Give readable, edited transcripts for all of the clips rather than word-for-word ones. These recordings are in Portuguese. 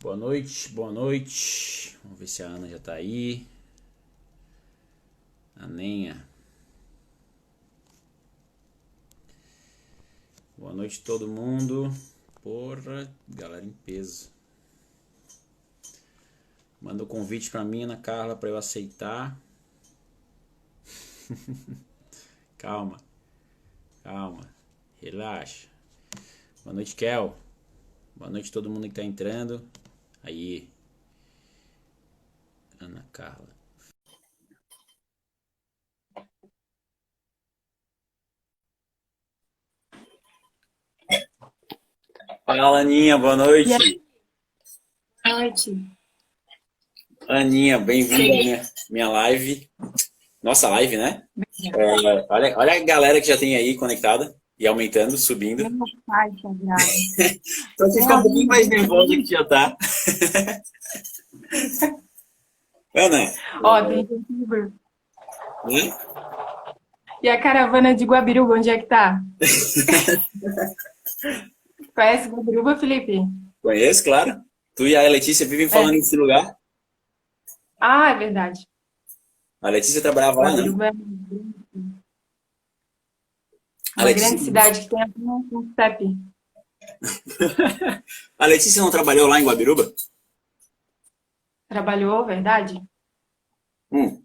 Boa noite, boa noite. Vamos ver se a Ana já tá aí. Aninha. Boa noite todo mundo. Porra, galera em peso. Manda o convite pra mim, Ana Carla, pra eu aceitar. Calma, calma. Relaxa. Boa noite, Kel. Boa noite todo mundo que tá entrando. Aí. Ana Carla. Fala, Aninha, boa E aí, noite. boa noite. Aninha, bem-vinda à minha live. Nossa live, né? Olha a galera que já tem aí conectada e aumentando, subindo. Meu pai, sagrado. Então você Tem fica um pouquinho alguém mais aí? nervosa que já tá. Ana, Ó, tem gente no grupo. né? E a caravana de Guabiruba, onde é que tá? Conhece Guabiruba, Felipe? Conheço, claro. Tu e a Letícia vivem É. falando nesse lugar. Ah, é verdade. A Letícia trabalhava lá, né? Guabiruba é A uma Letícia, grande cidade que tem apenas um CEP. a Letícia não trabalhou lá em Guabiruba? Trabalhou, verdade? Hum,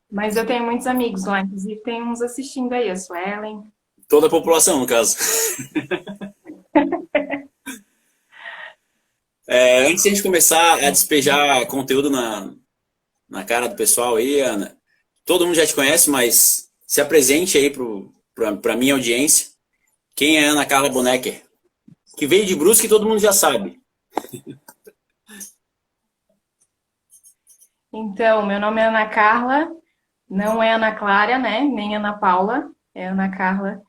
Mas eu tenho muitos amigos lá, inclusive tem uns assistindo aí, a Suelen. toda a população, no caso. Antes de a gente começar a despejar conteúdo na cara do pessoal aí, Ana, todo mundo já te conhece, mas se apresente aí pra minha audiência. Quem é Ana Carla Bonecker? Que veio de Brusque e todo mundo já sabe. Então, meu nome é Ana Carla, não é Ana Clara, né? Nem Ana Paula, é Ana Carla.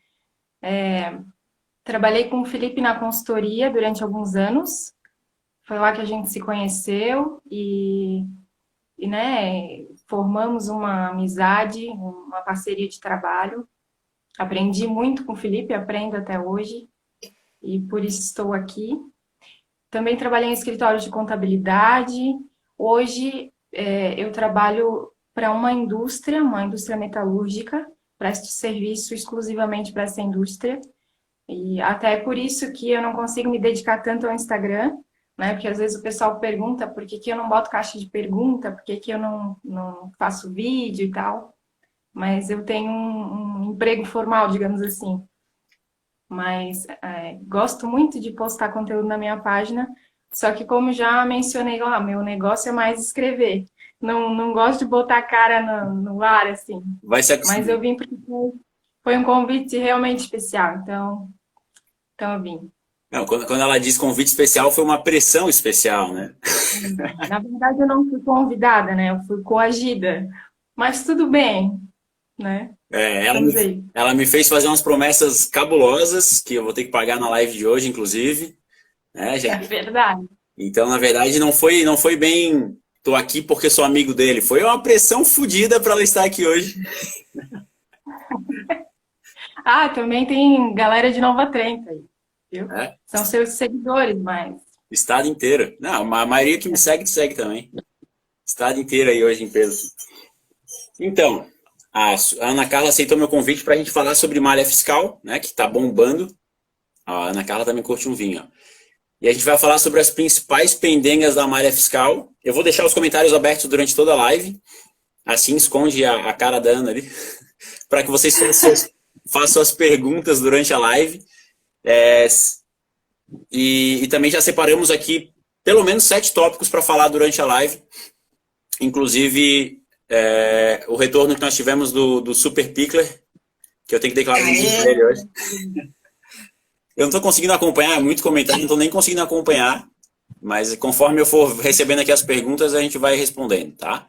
Trabalhei com o Felipe na consultoria durante alguns anos. Foi lá que a gente se conheceu né, formamos uma amizade, uma parceria de trabalho. Aprendi muito com o Felipe, aprendo até hoje e por isso estou aqui. Também trabalhei em escritório de contabilidade. Hoje eu trabalho para uma indústria metalúrgica, presto serviço exclusivamente para essa indústria. E até é por isso que eu não consigo me dedicar tanto ao Instagram, né? Porque às vezes o pessoal pergunta por que que eu não boto caixa de pergunta, por que que eu não faço vídeo e tal. Mas eu tenho um emprego formal, digamos assim. Mas gosto muito de postar conteúdo na minha página, só que como já mencionei lá, meu negócio é mais escrever. Não gosto de botar a cara no ar, assim. Vai se Mas eu acostumar. vim porque foi um convite realmente especial, então eu vim. Não, quando ela diz convite especial, foi uma pressão especial, né? Na verdade, eu não fui convidada, né? Eu fui coagida. Mas tudo bem, né? É, Estamos aí. ela me fez fazer umas promessas cabulosas, que eu vou ter que pagar na live de hoje, inclusive. Né, É já. verdade. Então, na verdade, não foi bem, tô aqui porque sou amigo dele. Foi uma pressão fodida para ela estar aqui hoje. Ah, também tem galera de Nova Trenta aí, viu? Né? São seus seguidores, mas Estado inteiro. Não, a maioria que me segue, te segue também. Estado inteiro aí hoje em peso. Então, a Ana Carla aceitou meu convite para a gente falar sobre malha fiscal, né, que está bombando. A Ana Carla também curte um vinho. Ó. E a gente vai falar sobre as principais pendengas da malha fiscal. Eu vou deixar os comentários abertos durante toda a live. Assim esconde a cara da Ana ali. Para que vocês façam as perguntas durante a live. É, e também já separamos aqui pelo menos 7 tópicos para falar durante a live. Inclusive, o retorno que nós tivemos do Super Pickler, que eu tenho que declarar um para ele hoje. Eu não estou conseguindo acompanhar, é muito comentário, não estou nem conseguindo acompanhar. Mas conforme eu for recebendo aqui as perguntas, a gente vai respondendo, tá?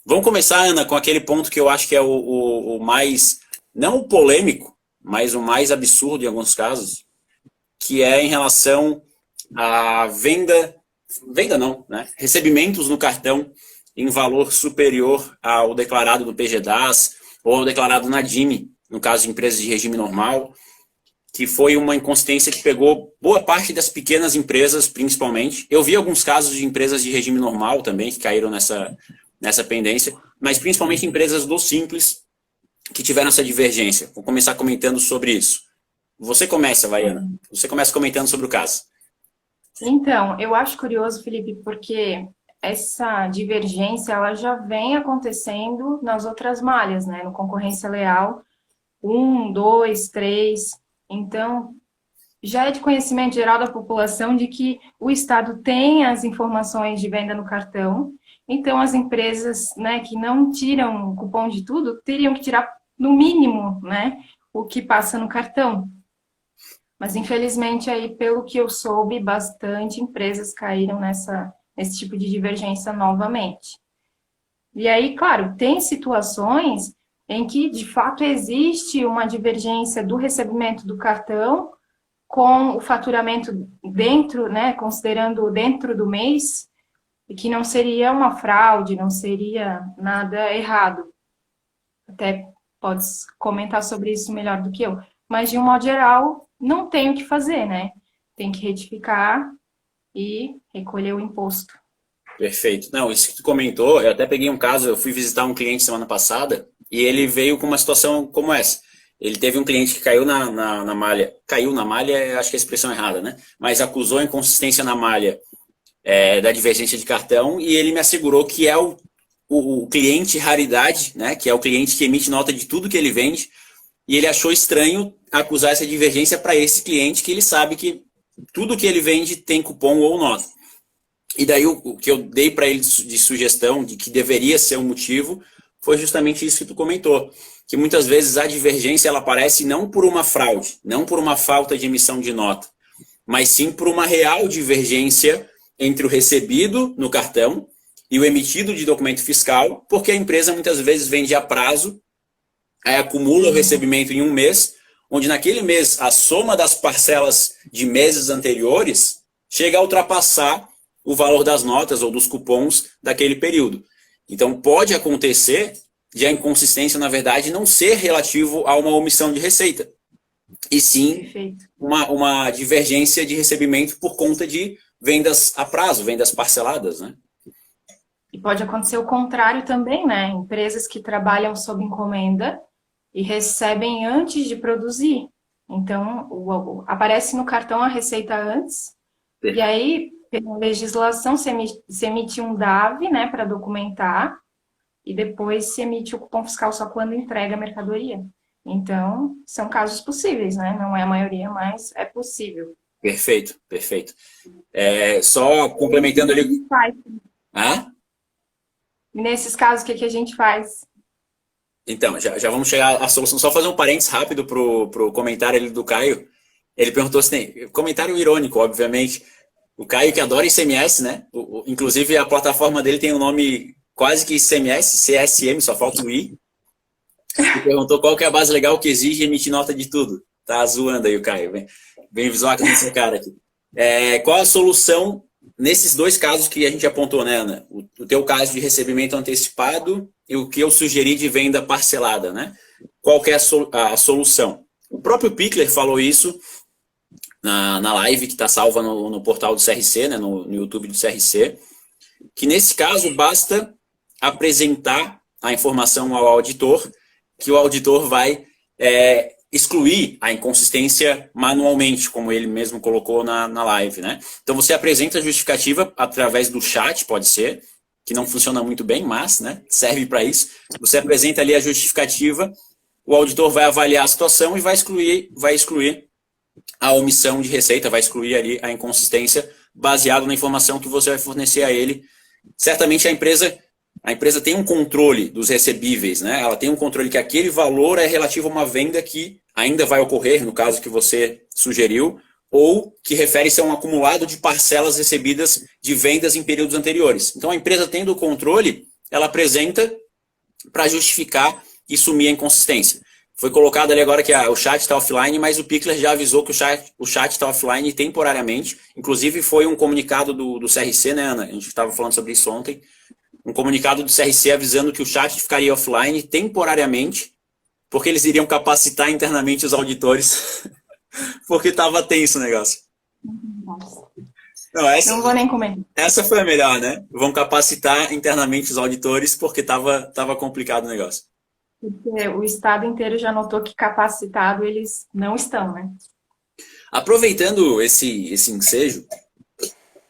Vamos começar, Ana, com aquele ponto que eu acho que é o mais, não o polêmico, mas o mais absurdo em alguns casos, que é em relação à venda não, né? Recebimentos no cartão em valor superior ao declarado no PGDAS ou ao declarado na DIME, no caso de empresas de regime normal. que foi uma inconsistência que pegou boa parte das pequenas empresas, principalmente. Eu vi alguns casos de empresas de regime normal também, que caíram nessa pendência, mas principalmente empresas do Simples, que tiveram essa divergência. Vou começar comentando sobre isso. Você começa, Vaiana. Você começa comentando sobre o caso. Então, eu acho curioso, Felipe, porque essa divergência ela já vem acontecendo nas outras malhas, né? No concorrência leal, 1, 2, 3. Então, já é de conhecimento geral da população de que o Estado tem as informações de venda no cartão, então as empresas, né, que não tiram cupom de tudo, teriam que tirar no mínimo, né, o que passa no cartão. Mas infelizmente aí, pelo que eu soube, bastante empresas caíram nesse tipo de divergência novamente. E aí, claro, tem situações em que de fato existe uma divergência do recebimento do cartão com o faturamento dentro, né, considerando dentro do mês, e que não seria uma fraude, não seria nada errado. Até podes comentar sobre isso melhor do que eu. Mas, de um modo geral, não tem o que fazer, né? Tem que retificar e recolher o imposto. Perfeito. Não, isso que tu comentou, eu até peguei um caso, eu fui visitar um cliente semana passada, e ele veio com uma situação como essa. Ele teve um cliente que caiu na malha. Caiu na malha, acho que é a expressão errada, né? Mas acusou inconsistência na malha da divergência de cartão e ele me assegurou que é o cliente raridade, né? Que é o cliente que emite nota de tudo que ele vende. E ele achou estranho acusar essa divergência para esse cliente que ele sabe que tudo que ele vende tem cupom ou nota. E daí o que eu dei para ele de sugestão de que deveria ser um motivo foi justamente isso que tu comentou. Que muitas vezes a divergência ela aparece não por uma fraude, não por uma falta de emissão de nota, mas sim por uma real divergência entre o recebido no cartão e o emitido de documento fiscal, porque a empresa muitas vezes vende a prazo, aí acumula o recebimento em um mês, onde naquele mês a soma das parcelas de meses anteriores chega a ultrapassar o valor das notas ou dos cupons daquele período. Então pode acontecer de a inconsistência, na verdade, não ser relativo a uma omissão de receita, e sim uma divergência de recebimento por conta de vendas a prazo, vendas parceladas, né? E pode acontecer o contrário também, né? Empresas que trabalham sob encomenda e recebem antes de produzir. Então, aparece no cartão a receita antes, e aí, pela legislação, se emite um DAV, né, para documentar, e depois se emite o cupom fiscal só quando entrega a mercadoria. Então, são casos possíveis, né? Não é a maioria, mas é possível. Perfeito, perfeito. Só complementando ali... Hã? Nesses casos, o que a gente faz? Então, já vamos chegar à solução. Só fazer um parênteses rápido pro comentário ali do Caio. Ele perguntou se tem... Comentário irônico, obviamente. O Caio que adora ICMS, né? Inclusive, a plataforma dele tem um nome quase que ICMS, CSM, só falta o I. Ele perguntou qual que é a base legal que exige emitir nota de tudo. Tá zoando aí o Caio. Bem visual com esse cara aqui. Qual a solução nesses dois casos que a gente apontou, né, Ana? O teu caso de recebimento antecipado e o que eu sugeri de venda parcelada, né? Qual que é a solução? O próprio Pickler falou isso na live que está salva no portal do CRC, né, no YouTube do CRC, que nesse caso basta apresentar a informação ao auditor, que o auditor vai excluir a inconsistência manualmente, como ele mesmo colocou na live, né? Então você apresenta a justificativa através do chat, pode ser, que não funciona muito bem, mas, né, serve para isso. Você apresenta ali a justificativa, o auditor vai avaliar a situação e vai excluir a omissão de receita, vai excluir ali a inconsistência baseado na informação que você vai fornecer a ele. Certamente a empresa tem um controle dos recebíveis, né? Ela tem um controle que aquele valor é relativo a uma venda que ainda vai ocorrer, no caso que você sugeriu, ou que refere-se a um acumulado de parcelas recebidas de vendas em períodos anteriores. Então a empresa tendo o controle, ela apresenta para justificar e sumir a inconsistência. Foi colocado ali agora que o chat está offline, mas o Pickler já avisou que o chat está offline temporariamente. Inclusive foi um comunicado do CRC, né, Ana? A gente estava falando sobre isso ontem. Um comunicado do CRC avisando que o chat ficaria offline temporariamente, porque eles iriam capacitar internamente os auditores porque tava tenso o negócio. Nossa, Não, não vou nem comentar. essa foi a melhor, né? Vão capacitar internamente os auditores porque tava complicado o negócio. Porque o estado inteiro já notou que capacitado eles não estão, né? Aproveitando esse ensejo,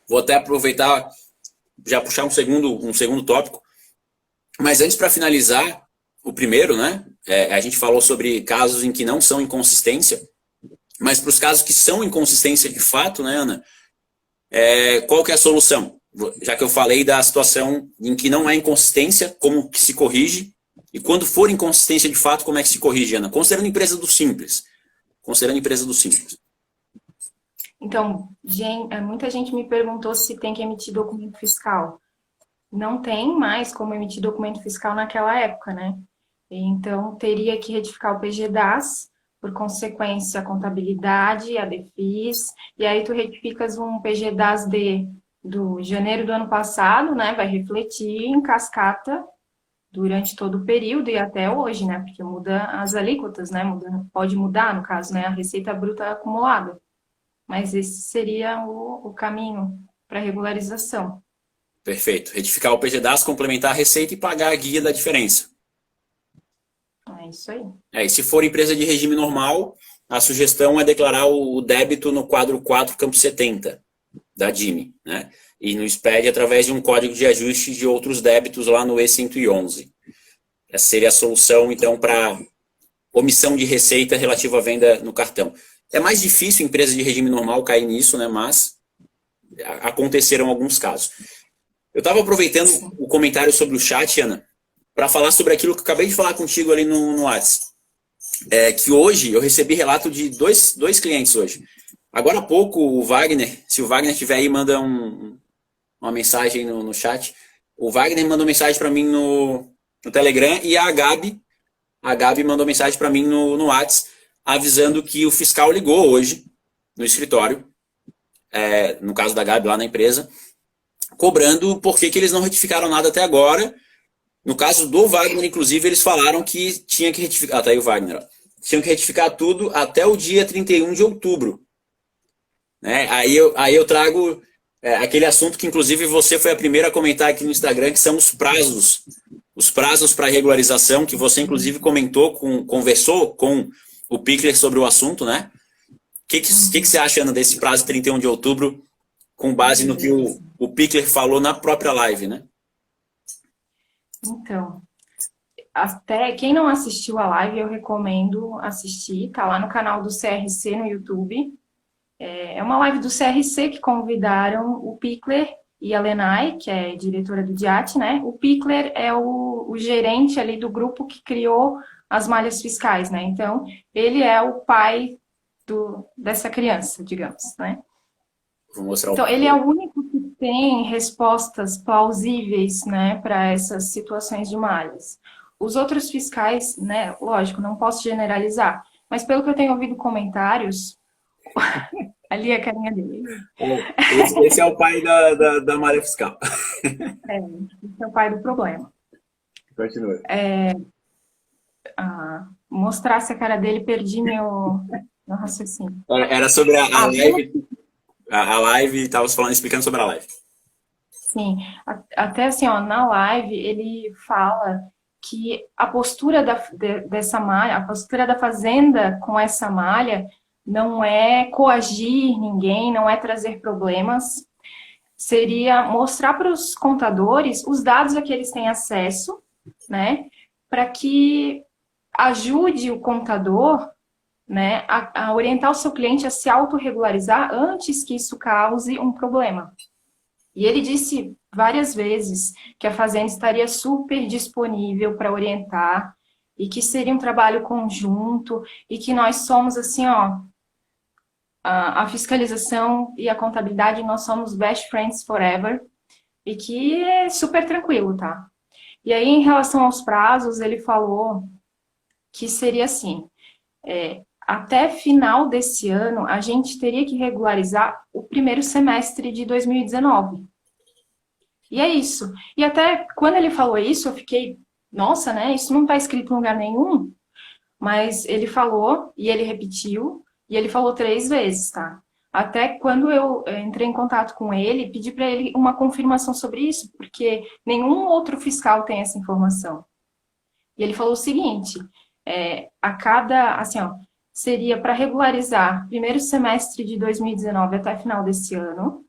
vou até aproveitar, já puxar um segundo tópico. Mas antes, para finalizar, o primeiro, né? A gente falou sobre casos em que não são inconsistência, mas para os casos que são inconsistência de fato, né, Ana? Qual que é a solução? Já que eu falei da situação em que não há inconsistência, como que se corrige? E quando for inconsistência de fato, como é que se corrige, Ana? Considerando empresa do simples. Considerando empresa do simples. Então, muita gente me perguntou se tem que emitir documento fiscal. Não tem mais como emitir documento fiscal naquela época, né? Então, teria que retificar o PGDAS, por consequência, a contabilidade, a DEFIS, e aí tu retificas um PGDAS-D do janeiro do ano passado, né? Vai refletir em cascata durante todo o período e até hoje, né? Porque muda as alíquotas, né? Pode mudar, no caso, né? A receita bruta acumulada. Mas esse seria o caminho para regularização. Perfeito. Retificar o PGDAS, complementar a receita e pagar a guia da diferença. É isso aí. E se for empresa de regime normal, a sugestão é declarar o débito no quadro 4, campo 70, da DIME, né? E no SPED através de um código de ajuste de outros débitos lá no E111. Essa seria a solução, então, para omissão de receita relativa à venda no cartão. É mais difícil empresa de regime normal cair nisso, né? Mas aconteceram alguns casos. Eu estava aproveitando o comentário sobre o chat, Ana, para falar sobre aquilo que eu acabei de falar contigo ali no WhatsApp. Que hoje eu recebi relato de dois clientes hoje. Agora há pouco o Wagner, se o Wagner estiver aí, manda uma mensagem no chat. O Wagner mandou mensagem para mim no Telegram e a Gabi mandou mensagem para mim no WhatsApp, avisando que o fiscal ligou hoje no escritório, no caso da Gabi lá na empresa, cobrando por que eles não retificaram nada até agora. No caso do Wagner, inclusive, eles falaram que tinha que retificar. Tá aí o Wagner. Ó. Tinham que retificar tudo até o dia 31 de outubro. Né? Aí eu trago aquele assunto que, inclusive, você foi a primeira a comentar aqui no Instagram, que são os prazos. Os prazos para regularização, que você, inclusive, conversou com o Pickler sobre o assunto, né? O que você acha, Ana, desse prazo 31 de outubro, com base no que o Pickler falou na própria live, né? Então, até quem não assistiu a live, eu recomendo assistir. Tá lá no canal do CRC no YouTube. É uma live do CRC que convidaram o Pickler e a Lenay, que é diretora do DIAT, né? O Pickler é o gerente ali do grupo que criou as malhas fiscais, né? Então, ele é o pai dessa criança, digamos, né? Vou mostrar Então, ele é o único que tem respostas plausíveis, né, para essas situações de malhas. Os outros fiscais, né, lógico, não posso generalizar, mas pelo que eu tenho ouvido comentários, ali é a carinha dele. Esse é o pai da malha fiscal. Esse é o pai do problema. Continua. Mostrasse a cara dele, perdi meu raciocínio. Era sobre a live. A live, estava explicando sobre a live. Sim, até assim, ó, na live ele fala que a postura dessa malha, a postura da fazenda com essa malha não é coagir ninguém, não é trazer problemas, seria mostrar para os contadores os dados a que eles têm acesso, né, para que ajude o contador, né, a orientar o seu cliente a se autorregularizar antes que isso cause um problema. E ele disse várias vezes que a Fazenda estaria super disponível para orientar e que seria um trabalho conjunto e que nós somos assim, ó, a fiscalização e a contabilidade, nós somos best friends forever e que é super tranquilo, tá? E aí, em relação aos prazos, ele falou que seria assim, até final desse ano, a gente teria que regularizar o primeiro semestre de 2019. E é isso. E até quando ele falou isso, eu fiquei, nossa, né? Isso não está escrito em lugar nenhum. Mas ele falou e ele repetiu E ele falou 3 vezes, tá? Até quando eu entrei em contato com ele, pedi para ele uma confirmação sobre isso, porque nenhum outro fiscal tem essa informação. E ele falou o seguinte: a cada, assim, ó, seria para regularizar primeiro semestre de 2019 até final desse ano,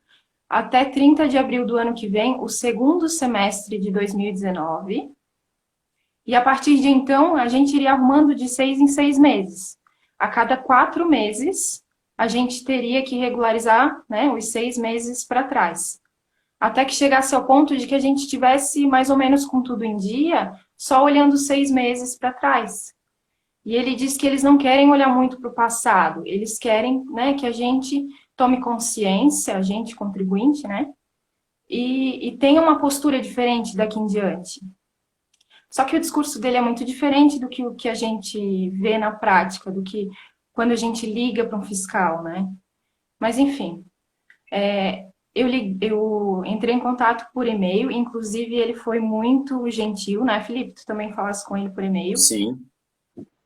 até 30 de abril do ano que vem, o segundo semestre de 2019, e a partir de então a gente iria arrumando de 6 em 6 meses. A cada 4 meses, a gente teria que regularizar, né, os 6 meses para trás. Até que chegasse ao ponto de que a gente tivesse mais ou menos com tudo em dia, só olhando 6 meses para trás. E ele diz que eles não querem olhar muito para o passado, eles querem, né, que a gente tome consciência, a gente contribuinte, né, e tenha uma postura diferente daqui em diante. Só que o discurso dele é muito diferente do que o que a gente vê na prática, do que quando a gente liga para um fiscal, né? Mas, enfim, eu entrei em contato por e-mail, inclusive ele foi muito gentil, né, Felipe? Tu também falasse com ele por e-mail. Sim.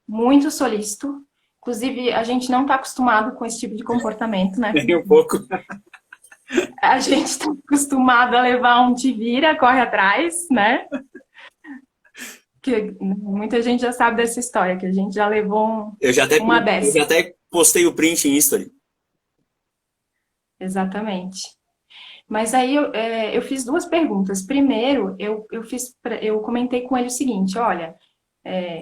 Muito solícito. Inclusive, a gente não está acostumado com esse tipo de comportamento, né, Nem Felipe? um pouco. A gente está acostumado a levar um te vira, corre atrás, né? Que muita gente já sabe dessa história, que a gente já levou Eu já até, uma eu dessa. já até postei o print em History. Exatamente. Mas aí eu fiz 2 perguntas. Primeiro, eu comentei com ele o seguinte: olha,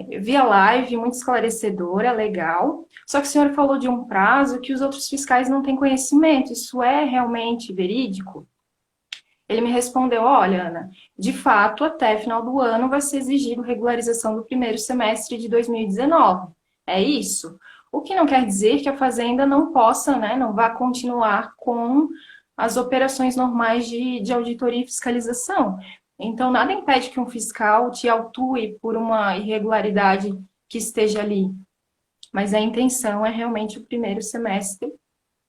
eu vi a live muito esclarecedora, legal, só que o senhor falou de um prazo que os outros fiscais não têm conhecimento. Isso é realmente verídico? Ele me respondeu: olha, Ana, de fato, até final do ano vai ser exigido regularização do primeiro semestre de 2019. É isso. O que não quer dizer que a Fazenda não possa, né, não vá continuar com as operações normais de auditoria e fiscalização. Então, nada impede que um fiscal te autue por uma irregularidade que esteja ali. Mas a intenção é realmente o primeiro semestre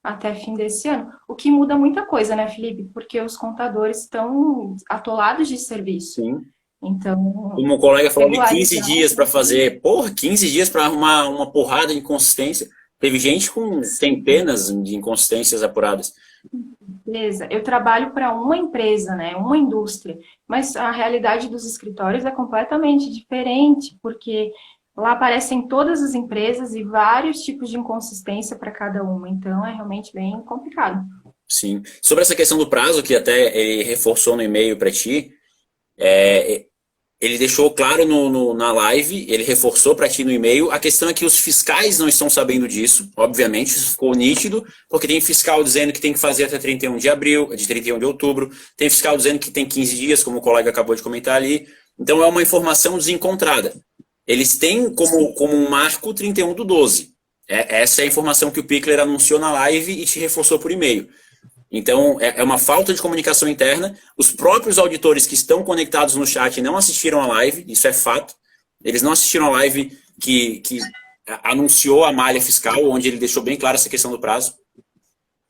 até fim desse ano. O que muda muita coisa, né, Felipe? Porque os contadores estão atolados de serviço. Sim. Então, Como o colega falou de 15 regularizar. dias para fazer. Porra, 15 dias para arrumar uma porrada de inconsistência. Teve gente com centenas de inconsistências apuradas. Beleza, eu trabalho para uma empresa, né, uma indústria, mas a realidade dos escritórios é completamente diferente, porque lá aparecem todas as empresas e vários tipos de inconsistência para cada uma, então é realmente bem complicado. Sim. Sobre essa questão do prazo, que até ele reforçou no e-mail para ti, ele deixou claro na live, ele reforçou para ti no e-mail. A questão é que os fiscais não estão sabendo disso, obviamente, isso ficou nítido, porque tem fiscal dizendo que tem que fazer até 31 de abril, de 31 de outubro, tem fiscal dizendo que tem 15 dias, como o colega acabou de comentar ali. Então é uma informação desencontrada. Eles têm como um marco 31 do 12. Essa é a informação que o Pickler anunciou na live e te reforçou por e-mail. Então, é uma falta de comunicação interna. Os próprios auditores que estão conectados no chat não assistiram a live, isso é fato. Eles não assistiram a live que anunciou a malha fiscal, onde ele deixou bem claro essa questão do prazo.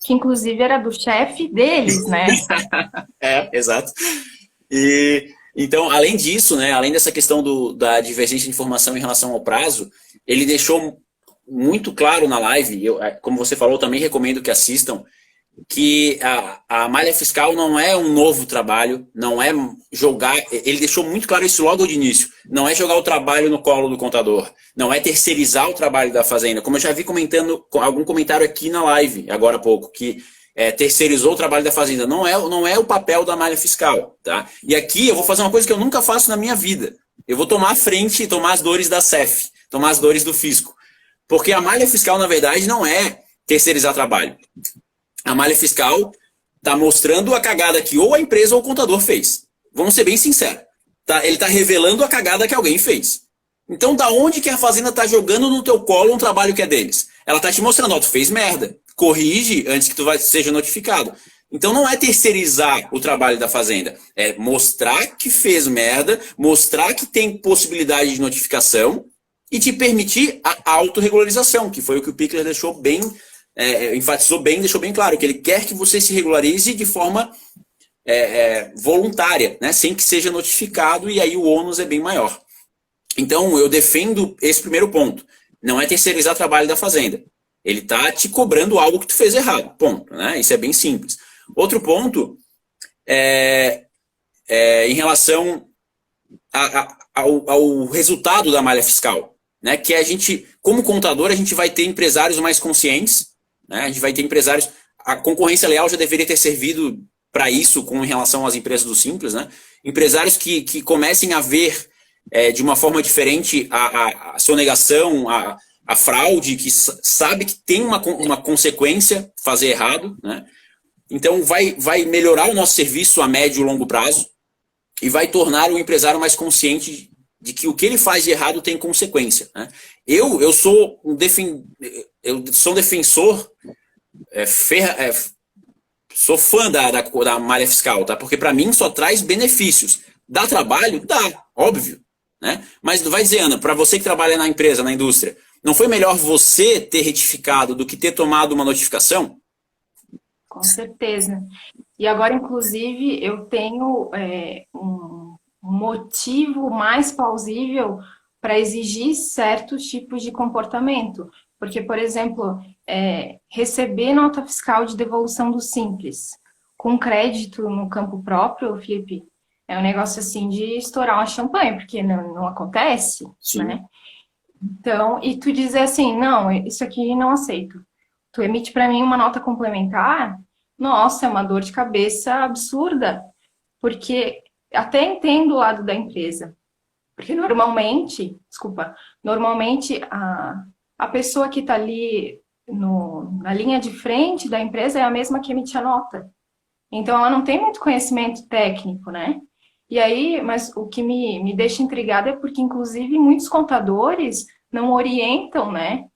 Que inclusive era do chefe deles, né? Exato. E então, além disso, né, além dessa questão da divergência de informação em relação ao prazo, ele deixou muito claro na live, como você falou, também recomendo que assistam, que a malha fiscal não é um novo trabalho, não é jogar, ele deixou muito claro isso logo de início, não é jogar o trabalho no colo do contador, não é terceirizar o trabalho da fazenda, como eu já vi comentando, algum comentário aqui na live, agora há pouco, que terceirizou o trabalho da fazenda, não é o papel da malha fiscal, tá? E aqui eu vou fazer uma coisa que eu nunca faço na minha vida, eu vou tomar a frente e tomar as dores da CEF, tomar as dores do fisco, porque a malha fiscal, na verdade, não é terceirizar trabalho. A malha fiscal está mostrando a cagada que ou a empresa ou o contador fez. Vamos ser bem sinceros. Tá? Ele está revelando a cagada que alguém fez. Então, da onde que a fazenda está jogando no teu colo um trabalho que é deles? Ela está te mostrando, ó, tu fez merda. Corrige antes que tu seja notificado. Então, não é terceirizar o trabalho da fazenda. É mostrar que fez merda, mostrar que tem possibilidade de notificação e te permitir a autorregularização, que foi o que o Pickler deixou bem... enfatizou bem, deixou bem claro que ele quer que você se regularize de forma voluntária, né, sem que seja notificado, e aí o ônus é bem maior. Então, eu defendo esse primeiro ponto. Não é terceirizar trabalho da fazenda. Ele está te cobrando algo que tu fez errado, ponto, né? Isso é bem simples. Outro ponto é em relação ao resultado da malha fiscal, né? Que a gente, como contador, a gente vai ter empresários mais conscientes, né? A gente vai ter empresários. A concorrência leal já deveria ter servido para isso com relação às empresas do Simples, né? Empresários que comecem a ver de uma forma diferente a sonegação, a fraude, que sabe que tem uma consequência fazer errado, né? Então vai melhorar o nosso serviço a médio e longo prazo e vai tornar o empresário mais consciente de que o que ele faz de errado tem consequência, né? Eu sou um defensor, sou fã da malha fiscal, tá? Porque para mim só traz benefícios. Dá trabalho? Dá, óbvio, né? Mas vai dizer, Ana, para você que trabalha na empresa, na indústria, não foi melhor você ter retificado do que ter tomado uma notificação? Com certeza. E agora, inclusive, eu tenho um motivo mais plausível para exigir certos tipos de comportamento. Porque, por exemplo, receber nota fiscal de devolução do Simples com crédito no campo próprio, Felipe, é um negócio assim de estourar uma champanhe, porque não acontece, Sim. né? Então, e tu dizer assim, não, isso aqui não aceito. Tu emite para mim uma nota complementar, nossa, é uma dor de cabeça absurda, porque até entendo o lado da empresa, porque normalmente a pessoa que está ali na linha de frente da empresa é a mesma que emite a nota. Então, ela não tem muito conhecimento técnico, né? E aí, mas o que me deixa intrigada é porque, inclusive, muitos contadores não orientam, né?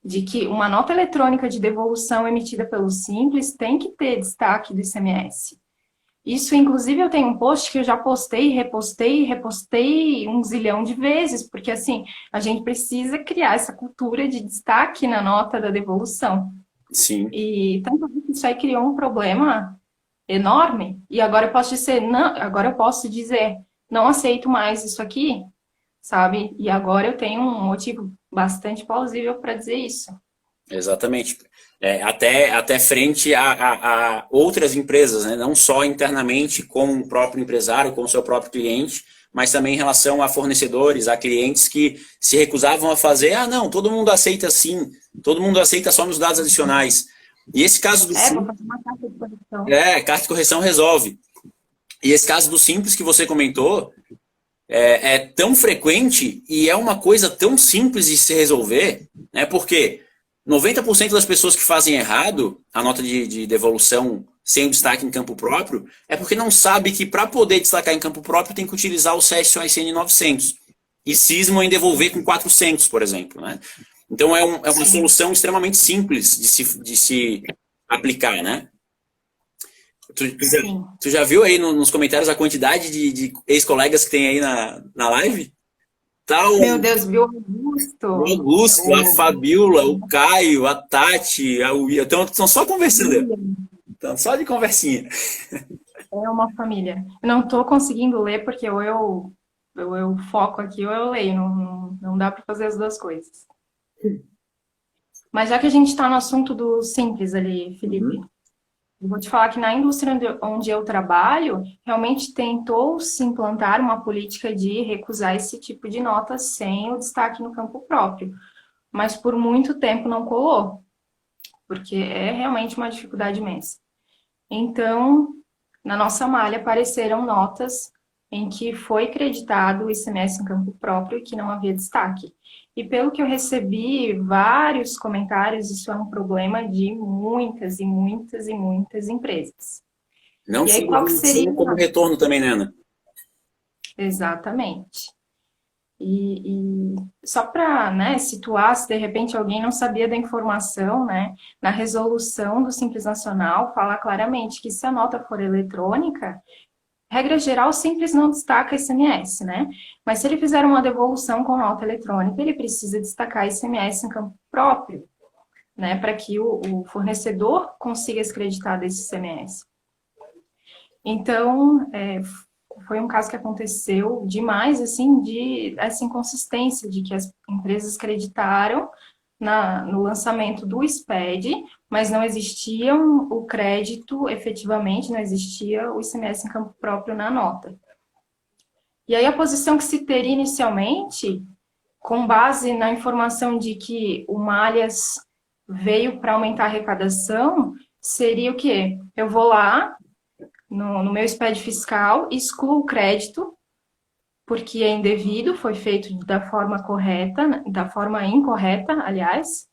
De que uma nota eletrônica de devolução emitida pelo Simples tem que ter destaque do ICMS. Isso, inclusive, eu tenho um post que eu já postei, repostei um zilhão de vezes, porque, assim, a gente precisa criar essa cultura de destaque na nota da devolução. Sim. E tanto que isso aí criou um problema enorme, e agora eu posso dizer, não aceito mais isso aqui, sabe? E agora eu tenho um motivo bastante plausível para dizer isso. Exatamente. Até frente a outras empresas, né? Não só internamente com o próprio empresário, com o seu próprio cliente, mas também em relação a fornecedores, a clientes que se recusavam a fazer, não, todo mundo aceita sim, todo mundo aceita só nos dados adicionais. E esse caso do Vou fazer uma carta de correção. carta de correção resolve. E esse caso do Simples que você comentou é tão frequente e é uma coisa tão simples de se resolver, né? Porque 90% das pessoas que fazem errado a nota de devolução sem o destaque em campo próprio é porque não sabe que para poder destacar em campo próprio tem que utilizar o CES-OICN 900 e cismam em devolver com 400, por exemplo, né? Então é uma solução extremamente simples de se aplicar, né? Tu já viu aí nos comentários a quantidade de ex-colegas que tem aí na live? Tá Meu Deus, viu o Augusto, a Fabiola, o Caio, a Tati, a Uia. Então, estão só conversando. Estão só de conversinha. É uma família. Eu não estou conseguindo ler porque ou eu foco aqui ou eu leio. Não dá para fazer as duas coisas. Mas já que a gente está no assunto do Simples ali, Felipe, eu vou te falar que na indústria onde eu trabalho, realmente tentou-se implantar uma política de recusar esse tipo de nota sem o destaque no campo próprio. Mas por muito tempo não colou, porque é realmente uma dificuldade imensa. Então, na nossa malha apareceram notas em que foi creditado o ICMS em campo próprio e que não havia destaque. E pelo que eu recebi vários comentários, isso é um problema de muitas e muitas e muitas empresas. Não e aí, qual que seria como retorno também, né, Ana? Exatamente. E só para, né, situar, se de repente alguém não sabia da informação, né, na resolução do Simples Nacional, fala claramente que se a nota for eletrônica, regra geral, o Simples não destaca ICMS, né? Mas se ele fizer uma devolução com nota eletrônica, ele precisa destacar ICMS em campo próprio, né? Para que o fornecedor consiga descreditar desse ICMS. Então, foi um caso que aconteceu demais, assim, de essa inconsistência de que as empresas creditaram, no lançamento do SPED, mas não existia o crédito efetivamente, não existia o ICMS em campo próprio na nota. E aí a posição que se teria inicialmente, com base na informação de que o Malhas veio para aumentar a arrecadação, seria o quê? Eu vou lá no meu SPED fiscal, excluo o crédito, porque é indevido, foi feito da forma correta, da forma incorreta, aliás,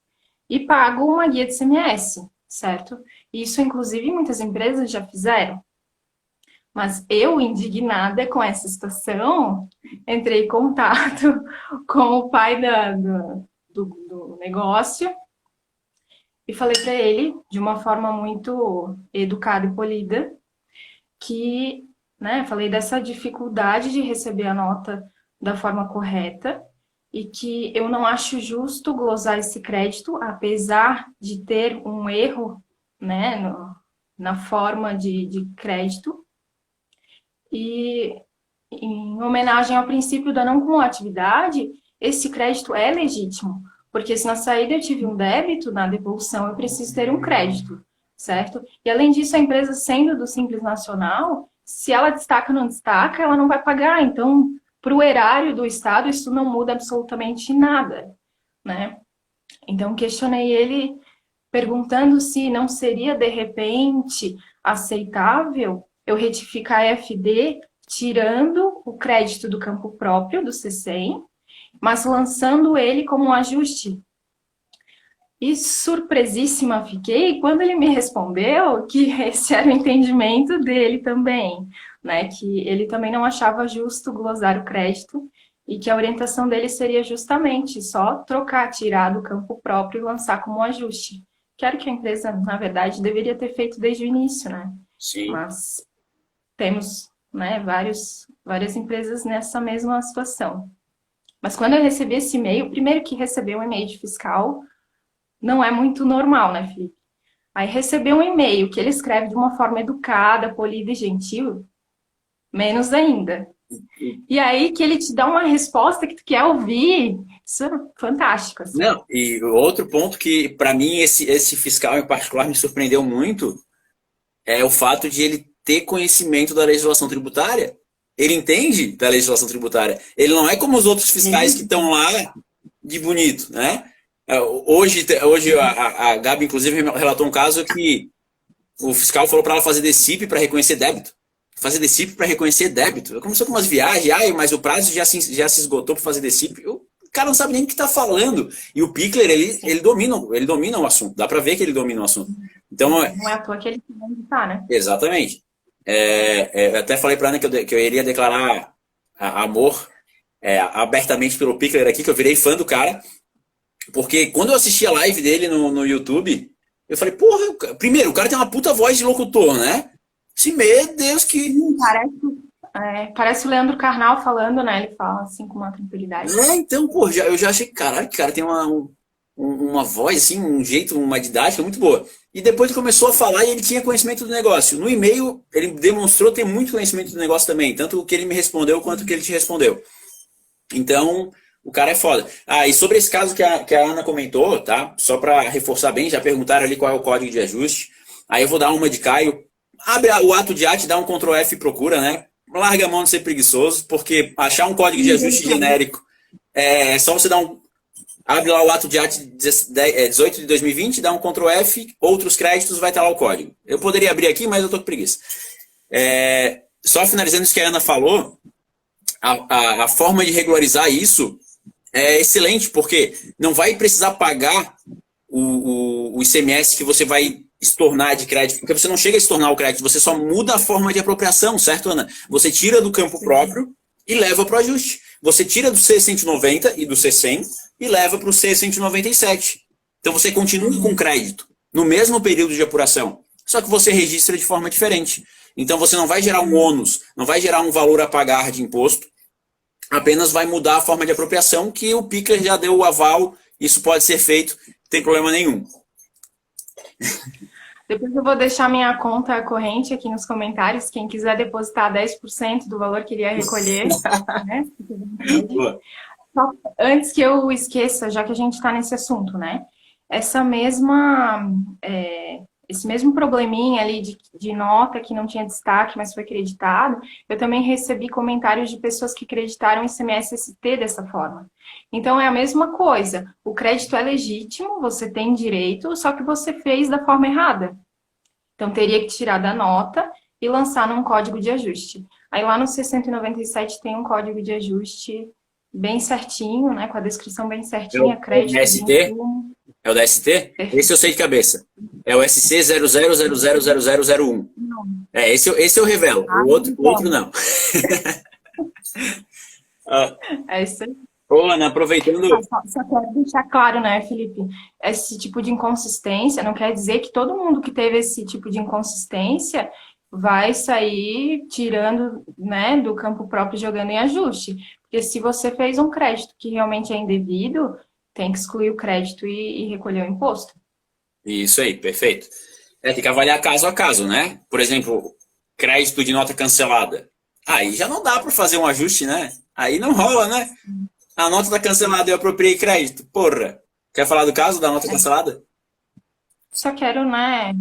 e pago uma guia de ICMS, certo? Isso, inclusive, muitas empresas já fizeram. Mas eu, indignada com essa situação, entrei em contato com o pai do negócio e falei para ele, de uma forma muito educada e polida, que, né, falei dessa dificuldade de receber a nota da forma correta e que eu não acho justo glosar esse crédito, apesar de ter um erro, né, na forma de crédito. E em homenagem ao princípio da não cumulatividade, esse crédito é legítimo, porque se na saída eu tive um débito, na devolução eu preciso ter um crédito, certo? E além disso, a empresa sendo do Simples Nacional, se ela destaca ou não destaca, ela não vai pagar. Então, para o erário do Estado, isso não muda absolutamente nada, né? Então, questionei ele perguntando se não seria, de repente, aceitável eu retificar a FD tirando o crédito do campo próprio, do C100, mas lançando ele como um ajuste. E surpresíssima fiquei quando ele me respondeu que esse era o entendimento dele também, né? Que ele também não achava justo glosar o crédito e que a orientação dele seria justamente só trocar, tirar do campo próprio e lançar como um ajuste. Que era o que a empresa, na verdade, deveria ter feito desde o início, né? Sim. Mas temos, né, várias empresas nessa mesma situação. Mas quando eu recebi esse e-mail, primeiro que receber um e-mail de fiscal não é muito normal, né, Felipe? Aí receber um e-mail que ele escreve de uma forma educada, polida e gentil, menos ainda. E aí que ele te dá uma resposta que tu quer ouvir, isso é fantástico. Assim. Não, e outro ponto que, para mim, esse fiscal em particular me surpreendeu muito é o fato de ele ter conhecimento da legislação tributária. Ele entende da legislação tributária. Ele não é como os outros fiscais que estão lá de bonito, né? Hoje a Gabi, inclusive, relatou um caso que o fiscal falou para ela fazer DCIP para reconhecer débito. Fazer DCIP para reconhecer débito. Começou com umas viagens, mas o prazo já se esgotou para fazer DCIP. O cara não sabe nem o que está falando. E o Pickler, ele domina o assunto. Dá para ver que ele domina o assunto. Então, não é à toa que ele está, né? Exatamente. Eu até falei para Ana que eu iria declarar amor abertamente pelo Pickler aqui, que eu virei fã do cara. Porque quando eu assisti a live dele no YouTube, eu falei, porra, primeiro, o cara tem uma puta voz de locutor, né? Sim, meu Deus, que... Parece o Leandro Carnal falando, né? Ele fala assim com uma tranquilidade. Então, pô, eu já achei, caralho, que cara tem uma voz, assim, um jeito, uma didática muito boa. E depois ele começou a falar e ele tinha conhecimento do negócio. No e-mail, ele demonstrou ter muito conhecimento do negócio também, tanto o que ele me respondeu quanto o que ele te respondeu. Então, o cara é foda. E sobre esse caso que a Ana comentou, tá? Só para reforçar bem, já perguntaram ali qual é o código de ajuste. Aí eu vou dar uma de Caio. Abre o ato de arte, dá um Ctrl F e procura, né? Larga a mão de ser preguiçoso, porque achar um código de ajuste genérico é só você dar um... Abre lá o ato de arte 18 de 2020, dá um Ctrl F, outros créditos, vai estar lá o código. Eu poderia abrir aqui, mas eu tô com preguiça. Só finalizando isso que a Ana falou, a forma de regularizar isso é excelente, porque não vai precisar pagar o ICMS que você vai estornar de crédito, porque você não chega a estornar o crédito, você só muda a forma de apropriação, certo, Ana? Você tira do campo próprio e leva para o ajuste. Você tira do C190 e do C100 e leva para o C197. Então você continua com crédito no mesmo período de apuração, só que você registra de forma diferente. Então você não vai gerar um ônus, não vai gerar um valor a pagar de imposto, apenas vai mudar a forma de apropriação, que o Pickler já deu o aval, isso pode ser feito, não tem problema nenhum. Depois eu vou deixar minha conta corrente aqui nos comentários, quem quiser depositar 10% do valor que iria recolher, né? Só antes que eu esqueça, já que a gente está nesse assunto, né? Essa mesma, esse mesmo probleminha ali de nota que não tinha destaque, mas foi creditado, eu também recebi comentários de pessoas que creditaram ICMS-ST dessa forma. Então é a mesma coisa. O crédito é legítimo, você tem direito, só que você fez da forma errada. Então teria que tirar da nota e lançar num código de ajuste. Aí lá no 697 tem um código de ajuste bem certinho, né, com a descrição bem É o certinha, crédito de ST? insumo. É o da ST? Esse eu sei de cabeça. É o SC 00000001. Esse eu revelo. Ah, O outro então, não. Ah, é isso aí. ô, Ana, aproveitando. Só quero deixar claro, né, Felipe? Esse tipo de inconsistência não quer dizer que todo mundo que teve esse tipo de inconsistência vai sair tirando, né, do campo próprio e jogando em ajuste. Porque se você fez um crédito que realmente é indevido, tem que excluir o crédito e recolher o imposto. Isso aí, perfeito. Tem que avaliar caso a caso, né? Por exemplo, crédito de nota cancelada. Aí já não dá para fazer um ajuste, né? Aí não rola, né? A nota está cancelada e eu apropriei crédito. Porra. Quer falar do caso da nota cancelada? Só quero, né,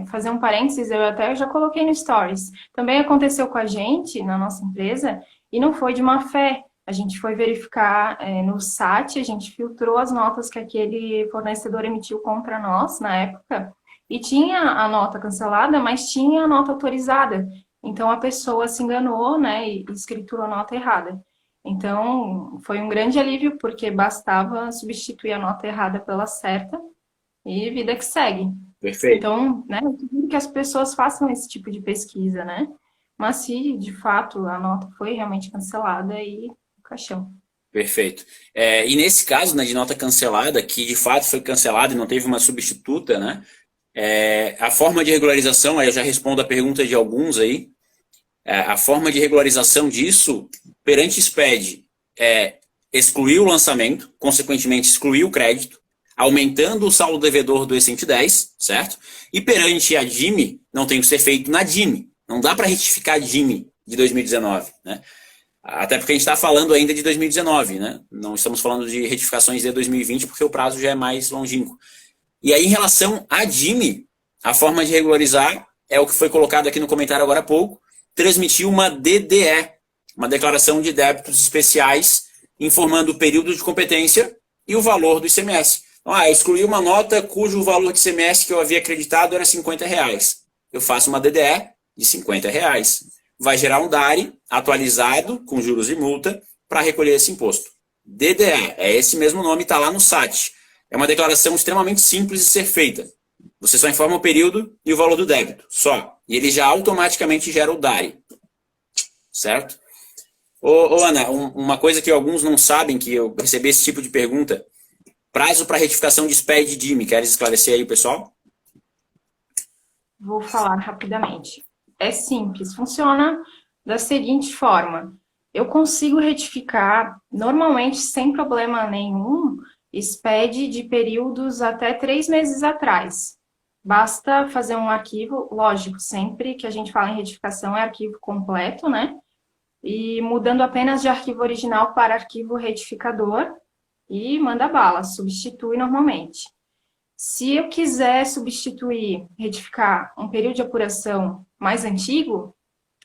fazer um parênteses, eu até já coloquei no Stories. Também aconteceu com a gente, na nossa empresa, e não foi de má fé. A gente foi verificar no SAT, a gente filtrou as notas que aquele fornecedor emitiu contra nós na época, e tinha a nota cancelada, mas tinha a nota autorizada. Então a pessoa se enganou, né, e escriturou a nota errada. Então foi um grande alívio, porque bastava substituir a nota errada pela certa e vida que segue. Perfeito. Então, né, eu sugiro que as pessoas façam esse tipo de pesquisa, né? Mas se de fato a nota foi realmente cancelada, aí caixão. Perfeito. E nesse caso, né, de nota cancelada, que de fato foi cancelada e não teve uma substituta, né? A forma de regularização, aí eu já respondo a pergunta de alguns aí. A forma de regularização disso perante SPED é excluir o lançamento, consequentemente excluir o crédito, aumentando o saldo devedor do E110, certo? E perante a DIME, não tem que ser feito na DIME. Não dá para retificar a DIME de 2019, né? Até porque a gente está falando ainda de 2019, né? Não estamos falando de retificações de 2020, porque o prazo já é mais longínquo. E aí, em relação à DIME, a forma de regularizar é o que foi colocado aqui no comentário agora há pouco, transmitir uma DDE, uma declaração de débitos especiais, informando o período de competência e o valor do ICMS. Então, eu excluí uma nota cujo valor de ICMS que eu havia acreditado era R$ 50. Eu faço uma DDE de R$ 50. Vai gerar um DARI atualizado, com juros e multa, para recolher esse imposto. DDE, é esse mesmo nome, está lá no SAT. É uma declaração extremamente simples de ser feita. Você só informa o período e o valor do débito, só. E ele já automaticamente gera o DARI. Certo? Ô Ana, uma coisa que alguns não sabem, que eu recebi esse tipo de pergunta. Prazo para retificação de SPED e DIME. Queres esclarecer aí, pessoal? Vou falar rapidamente. É simples, funciona da seguinte forma: eu consigo retificar normalmente sem problema nenhum SPED de períodos até 3 meses atrás. Basta fazer um arquivo, lógico, sempre que a gente fala em retificação é arquivo completo, né? E mudando apenas de arquivo original para arquivo retificador e manda bala, substitui normalmente. Se eu quiser substituir, retificar um período de apuração mais antigo,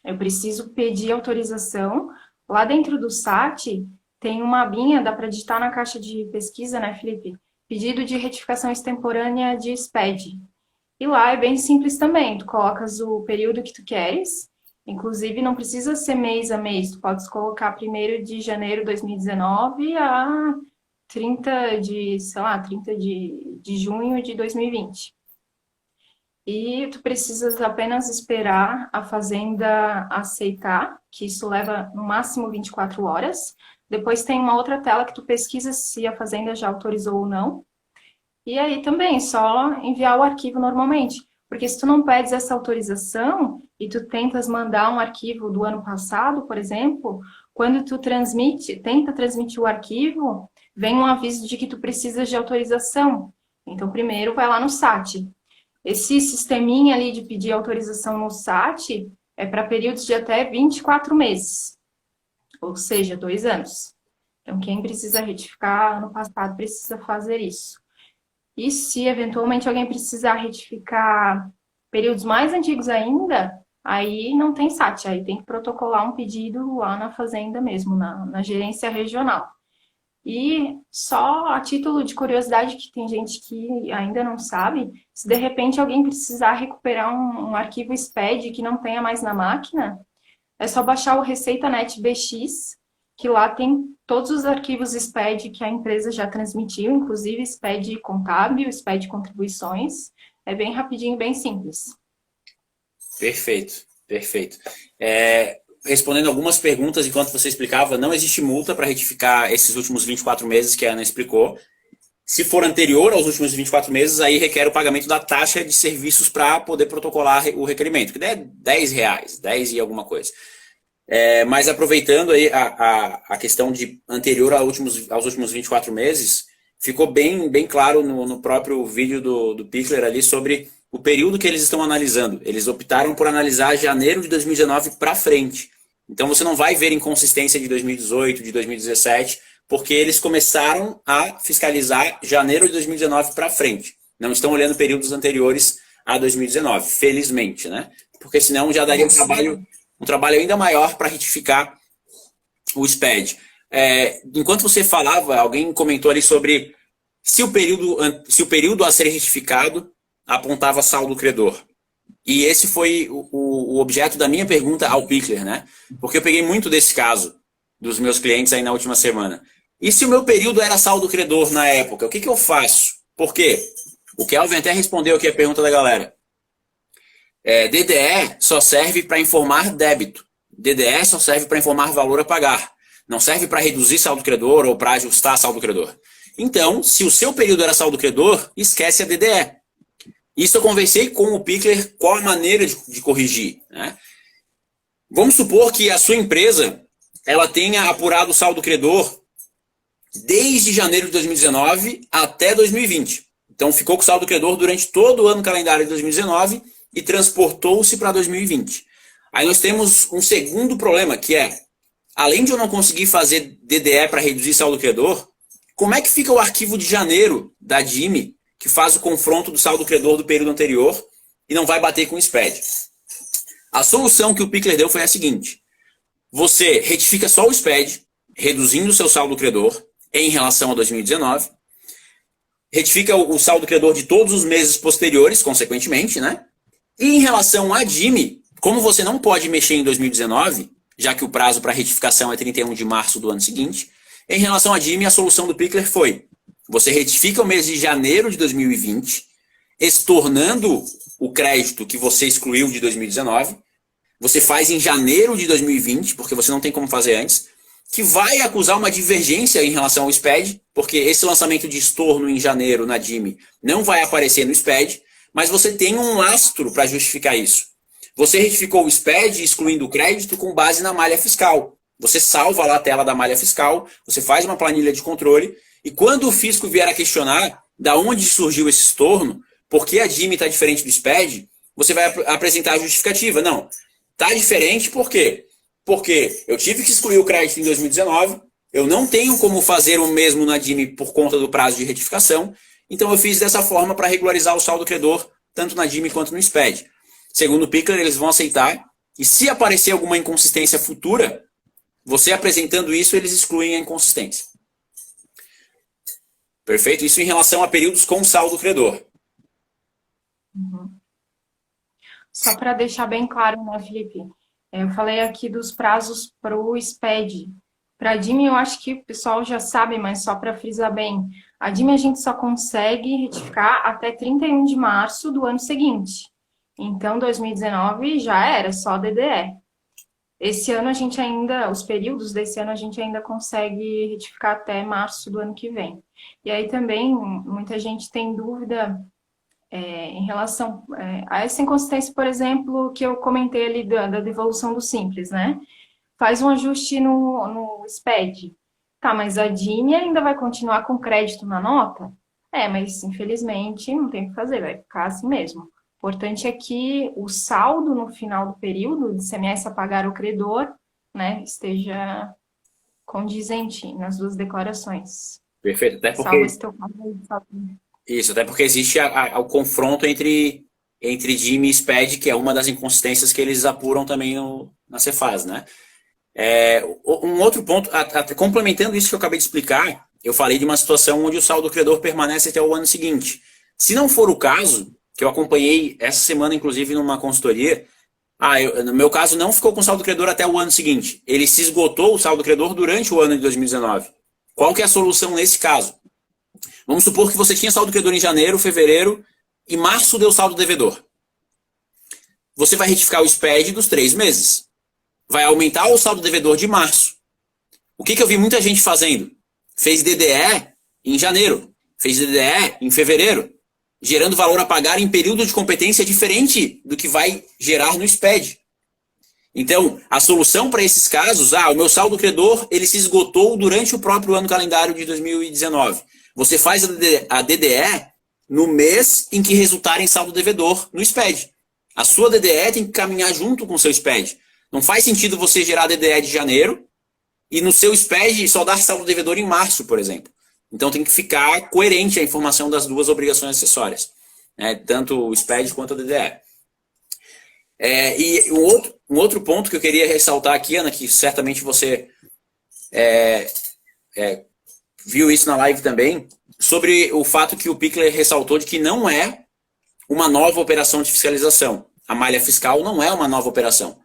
eu preciso pedir autorização. Lá dentro do SAT tem uma abinha, dá para digitar na caixa de pesquisa, né, Felipe? Pedido de retificação extemporânea de SPED. E lá é bem simples também, tu colocas o período que tu queres, inclusive não precisa ser mês a mês, tu pode colocar 1º de janeiro de 2019 a 30 de, sei lá, 30 de junho de 2020. E tu precisas apenas esperar a fazenda aceitar, que isso leva no máximo 24 horas. Depois tem uma outra tela que tu pesquisa se a fazenda já autorizou ou não. E aí também, só enviar o arquivo normalmente. Porque se tu não pedes essa autorização e tu tentas mandar um arquivo do ano passado, por exemplo, quando tu tenta transmitir o arquivo, vem um aviso de que tu precisas de autorização. Então, primeiro vai lá no SAT. Esse sisteminha ali de pedir autorização no SAT é para períodos de até 24 meses, ou seja, 2 anos. Então, quem precisa retificar ano passado precisa fazer isso. E se eventualmente alguém precisar retificar períodos mais antigos ainda, aí não tem SAT, aí tem que protocolar um pedido lá na fazenda mesmo, na gerência regional. E só a título de curiosidade, que tem gente que ainda não sabe, se de repente alguém precisar recuperar um arquivo SPED que não tenha mais na máquina, é só baixar o ReceitaNet BX, que lá tem todos os arquivos SPED que a empresa já transmitiu, inclusive SPED contábil, SPED contribuições. É bem rapidinho, bem simples. Perfeito, perfeito. Respondendo algumas perguntas enquanto você explicava, não existe multa para retificar esses últimos 24 meses que a Ana explicou. Se for anterior aos últimos 24 meses, aí requer o pagamento da taxa de serviços para poder protocolar o requerimento, que é R$ 10, 10 e alguma coisa. Mas aproveitando aí a questão de anterior aos últimos 24 meses, ficou bem claro no próprio vídeo do Pichler ali sobre o período que eles estão analisando. Eles optaram por analisar janeiro de 2019 para frente. Então você não vai ver inconsistência de 2018, de 2017, porque eles começaram a fiscalizar janeiro de 2019 para frente. Não estão olhando períodos anteriores a 2019, felizmente, né? Porque senão já daria um trabalho ainda maior para retificar o SPED. Enquanto você falava, alguém comentou ali sobre se o período a ser retificado apontava saldo credor. E esse foi o objeto da minha pergunta ao Pichler, né? Porque eu peguei muito desse caso dos meus clientes aí na última semana. E se o meu período era saldo credor na época, o que eu faço? Por quê? O Kelvin até respondeu aqui a pergunta da galera. DDE só serve para informar débito. DDE só serve para informar valor a pagar. Não serve para reduzir saldo credor ou para ajustar saldo credor. Então, se o seu período era saldo credor, esquece a DDE. Isso eu conversei com o Pichler qual a maneira de corrigir, né? Vamos supor que a sua empresa ela tenha apurado o saldo credor desde janeiro de 2019 até 2020. Então ficou com saldo credor durante todo o ano calendário de 2019 e transportou-se para 2020. Aí nós temos um segundo problema, que é, além de eu não conseguir fazer DDE para reduzir saldo credor, como é que fica o arquivo de janeiro da DIME, que faz o confronto do saldo credor do período anterior e não vai bater com o SPED? A solução que o Pichler deu foi a seguinte: você retifica só o SPED, reduzindo o seu saldo credor em relação a 2019, retifica o saldo credor de todos os meses posteriores, consequentemente, né? E em relação à DIME, como você não pode mexer em 2019, já que o prazo para retificação é 31 de março do ano seguinte, em relação à DIME, a solução do Pichler foi: você retifica o mês de janeiro de 2020, estornando o crédito que você excluiu de 2019, você faz em janeiro de 2020, porque você não tem como fazer antes, que vai acusar uma divergência em relação ao SPED, porque esse lançamento de estorno em janeiro na DIME não vai aparecer no SPED, mas você tem um lastro para justificar isso. Você retificou o SPED excluindo o crédito com base na malha fiscal. Você salva lá a tela da malha fiscal, você faz uma planilha de controle, e quando o fisco vier a questionar da onde surgiu esse estorno, por que a DIME está diferente do SPED, você vai apresentar a justificativa. Não, está diferente por quê? Porque eu tive que excluir o crédito em 2019, eu não tenho como fazer o mesmo na DIME por conta do prazo de retificação, então eu fiz dessa forma para regularizar o saldo credor, tanto na DIME quanto no SPED. Segundo o Pichler, eles vão aceitar, e se aparecer alguma inconsistência futura, você apresentando isso, eles excluem a inconsistência. Perfeito? Isso em relação a períodos com saldo credor. Uhum. Só para deixar bem claro, né, Felipe? Eu falei aqui dos prazos para o SPED. Para a DIME, eu acho que o pessoal já sabe, mas só para frisar bem. A DIME a gente só consegue retificar até 31 de março do ano seguinte. Então, 2019 já era só DDE. Esse ano a gente ainda, os períodos desse ano a gente ainda consegue retificar até março do ano que vem. E aí também muita gente tem dúvida em relação a essa inconsistência, por exemplo, que eu comentei ali da devolução do Simples, né? Faz um ajuste no SPED. Tá, mas a DIME ainda vai continuar com crédito na nota? Mas infelizmente não tem o que fazer, vai ficar assim mesmo. O importante é que o saldo no final do período de ICMS a pagar ao credor, né, esteja condizente nas duas declarações. Perfeito. Até Salvo porque, esse teu caso aí, salvo. isso, até porque existe o confronto entre DIME e SPED, que é uma das inconsistências que eles apuram também na Cefaz, né? Um outro ponto, complementando isso que eu acabei de explicar, eu falei de uma situação onde o saldo credor permanece até o ano seguinte. Se não for o caso, que eu acompanhei essa semana, inclusive, numa consultoria, no meu caso, não ficou com saldo credor até o ano seguinte. Ele se esgotou o saldo credor durante o ano de 2019. Qual que é a solução nesse caso? Vamos supor que você tinha saldo credor em janeiro, fevereiro e março deu saldo devedor. Você vai retificar o SPED dos 3 meses. Vai aumentar o saldo devedor de março. O que eu vi muita gente fazendo? Fez DDE em janeiro, fez DDE em fevereiro, gerando valor a pagar em período de competência diferente do que vai gerar no SPED. Então, a solução para esses casos, o meu saldo credor ele se esgotou durante o próprio ano calendário de 2019. Você faz a DDE no mês em que resultar em saldo devedor no SPED. A sua DDE tem que caminhar junto com o seu SPED. Não faz sentido você gerar a DDE de janeiro e no seu SPED só dar saldo devedor em março, por exemplo. Então tem que ficar coerente a informação das duas obrigações acessórias, né? Tanto o SPED quanto a DDE. E um outro ponto que eu queria ressaltar aqui, Ana, que certamente você viu isso na live também, sobre o fato que o Pickler ressaltou de que não é uma nova operação de fiscalização. A malha fiscal não é uma nova operação.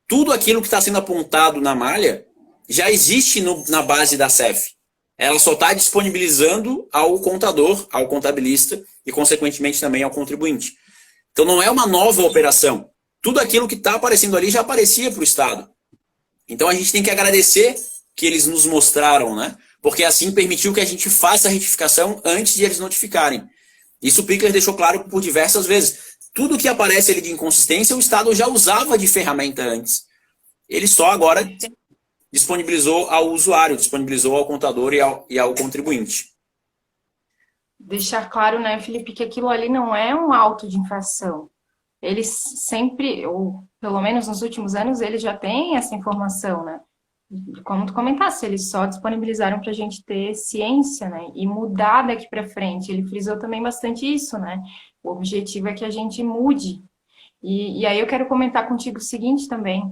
Tudo aquilo que está sendo apontado na malha já existe na base da CEF. Ela só está disponibilizando ao contador, ao contabilista e, consequentemente, também ao contribuinte. Então, não é uma nova operação. Tudo aquilo que está aparecendo ali já aparecia para o Estado. Então, a gente tem que agradecer que eles nos mostraram, né? Porque assim permitiu que a gente faça a retificação antes de eles notificarem. Isso o Pickler deixou claro por diversas vezes. Tudo que aparece ali de inconsistência, o Estado já usava de ferramenta antes. Ele só agora disponibilizou ao usuário, disponibilizou ao contador e ao contribuinte. Deixar claro, né, Felipe, que aquilo ali não é um auto de infração. Eles sempre, ou pelo menos nos últimos anos, eles já têm essa informação, né? Como tu comentasse, eles só disponibilizaram para a gente ter ciência, né? E mudar daqui para frente. Ele frisou também bastante isso, né? O objetivo é que a gente mude. E aí eu quero comentar contigo o seguinte também.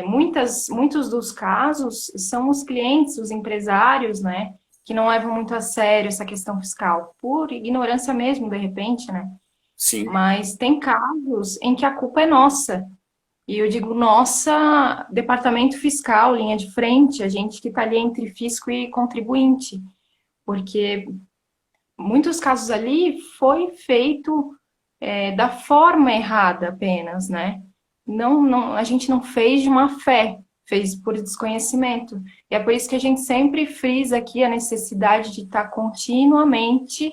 Muitos dos casos são os clientes, os empresários, né? Que não levam muito a sério essa questão fiscal, por ignorância mesmo, de repente, né? Sim. Mas tem casos em que a culpa é nossa. E eu digo nossa, departamento fiscal, linha de frente, a gente que está ali entre fisco e contribuinte. Porque muitos casos ali foi feito da forma errada apenas, né? Não, a gente não fez de má fé, fez por desconhecimento. E é por isso que a gente sempre frisa aqui a necessidade de estar continuamente,